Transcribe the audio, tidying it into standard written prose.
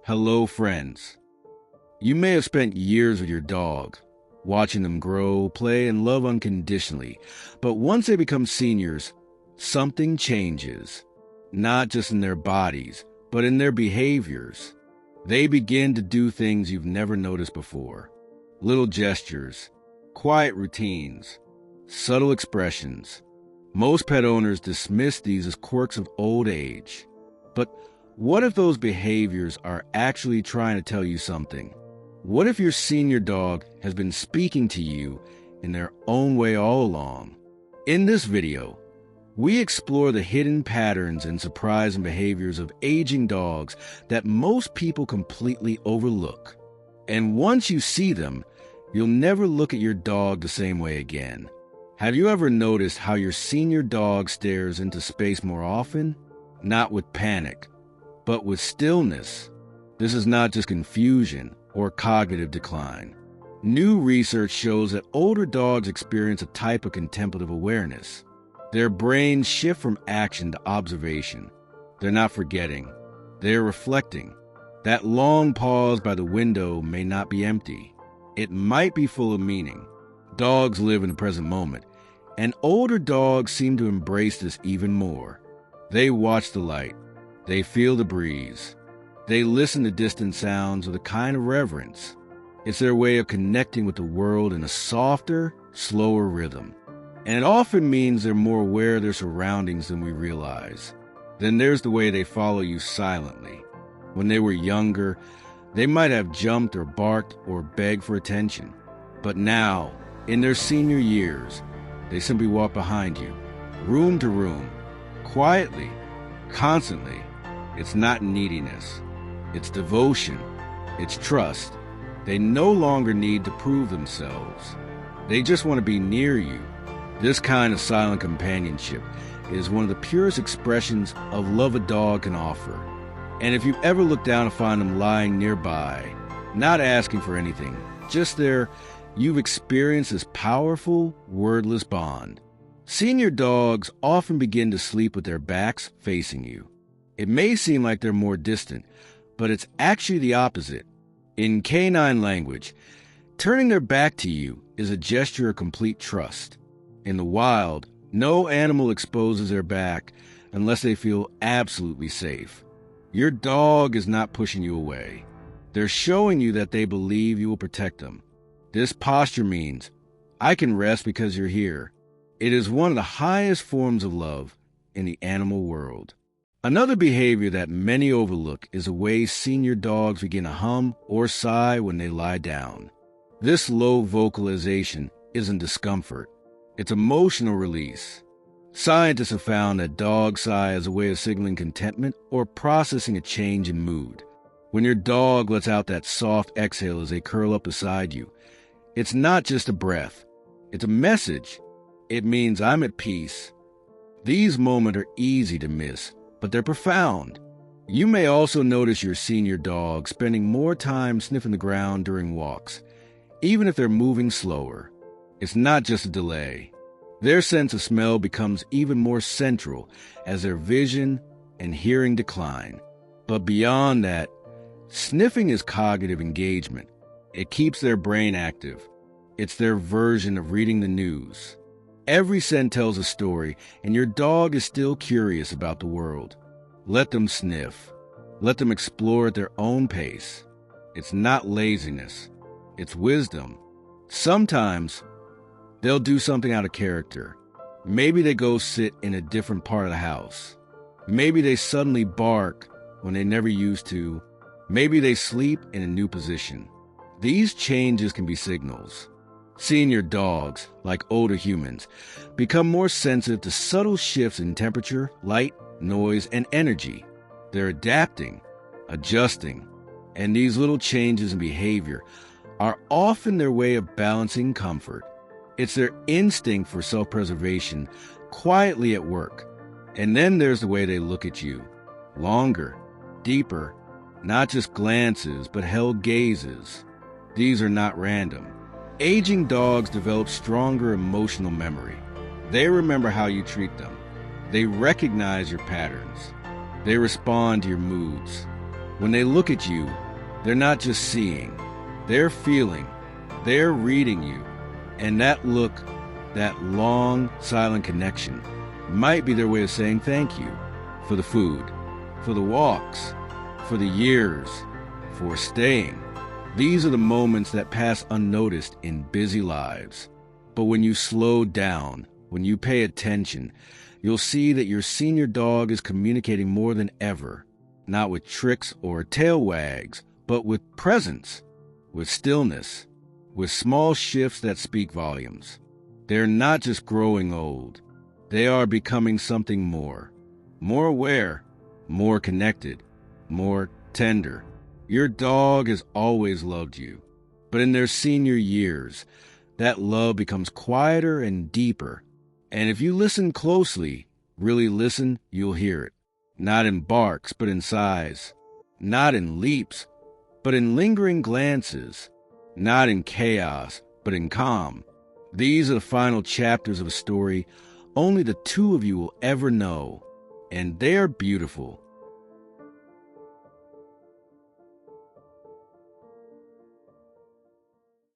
Hello, friends. You may have spent years with your dog, watching them grow, play, and love unconditionally. But once they become seniors, something changes. Not just in their bodies, but in their behaviors. They begin to do things you've never noticed before. Little gestures, quiet routines, subtle expressions. Most pet owners dismiss these as quirks of old age. But what if those behaviors are actually trying to tell you something? What if your senior dog has been speaking to you in their own way all along? In this video, we explore the hidden patterns and surprising behaviors of aging dogs that most people completely overlook. And once you see them, you'll never look at your dog the same way again. Have you ever noticed how your senior dog stares into space more often? Not with panic, but with stillness. This is not just confusion or cognitive decline. New research shows that older dogs experience a type of contemplative awareness. Their brains shift from action to observation. They're not forgetting. They're reflecting. That long pause by the window may not be empty. It might be full of meaning. Dogs live in the present moment, and older dogs seem to embrace this even more. They watch the light. They feel the breeze. They listen to distant sounds with a kind of reverence. It's their way of connecting with the world in a softer, slower rhythm. And it often means they're more aware of their surroundings than we realize. Then there's the way they follow you silently. When they were younger, they might have jumped or barked or begged for attention. But now, in their senior years, they simply walk behind you, room to room, quietly, constantly. It's not neediness. It's devotion. It's trust. They no longer need to prove themselves. They just want to be near you. This kind of silent companionship is one of the purest expressions of love a dog can offer. And if you've ever looked down to find them lying nearby, not asking for anything, just there, you've experienced this powerful, wordless bond. Senior dogs often begin to sleep with their backs facing you. It may seem like they're more distant, but it's actually the opposite. In canine language, turning their back to you is a gesture of complete trust. In the wild, no animal exposes their back unless they feel absolutely safe. Your dog is not pushing you away. They're showing you that they believe you will protect them. This posture means, I can rest because you're here. It is one of the highest forms of love in the animal world. Another behavior that many overlook is the way senior dogs begin to hum or sigh when they lie down. This low vocalization isn't discomfort. It's emotional release. Scientists have found that dogs sigh as a way of signaling contentment or processing a change in mood. When your dog lets out that soft exhale as they curl up beside you, it's not just a breath. It's a message. It means I'm at peace. These moments are easy to miss, but they're profound. You may also notice your senior dog spending more time sniffing the ground during walks, even if they're moving slower. It's not just a delay. Their sense of smell becomes even more central as their vision and hearing decline. But beyond that, sniffing is cognitive engagement. It keeps their brain active. It's their version of reading the news. Every scent tells a story, and your dog is still curious about the world. Let them sniff. Let them explore at their own pace. It's not laziness. It's wisdom. Sometimes they'll do something out of character. Maybe they go sit in a different part of the house. Maybe they suddenly bark when they never used to. Maybe they sleep in a new position. These changes can be signals. Senior dogs, like older humans, become more sensitive to subtle shifts in temperature, light, noise, and energy. They're adapting, adjusting, and these little changes in behavior are often their way of balancing comfort. It's their instinct for self-preservation quietly at work. And then there's the way they look at you. Longer, deeper, not just glances, but held gazes. These are not random. Aging dogs develop stronger emotional memory. They remember how you treat them. They recognize your patterns. They respond to your moods. When they look at you, they're not just seeing, they're feeling, they're reading you. And that look, that long, silent connection, might be their way of saying thank you for the food, for the walks, for the years, for staying. These are the moments that pass unnoticed in busy lives. But when you slow down, when you pay attention, you'll see that your senior dog is communicating more than ever, not with tricks or tail wags, but with presence, with stillness, with small shifts that speak volumes. They're not just growing old. They are becoming something more aware, more connected, more tender. Your dog has always loved you, but in their senior years, that love becomes quieter and deeper. And if you listen closely, really listen, you'll hear it. Not in barks, but in sighs. Not in leaps, but in lingering glances. Not in chaos, but in calm. These are the final chapters of a story only the two of you will ever know. And they are beautiful.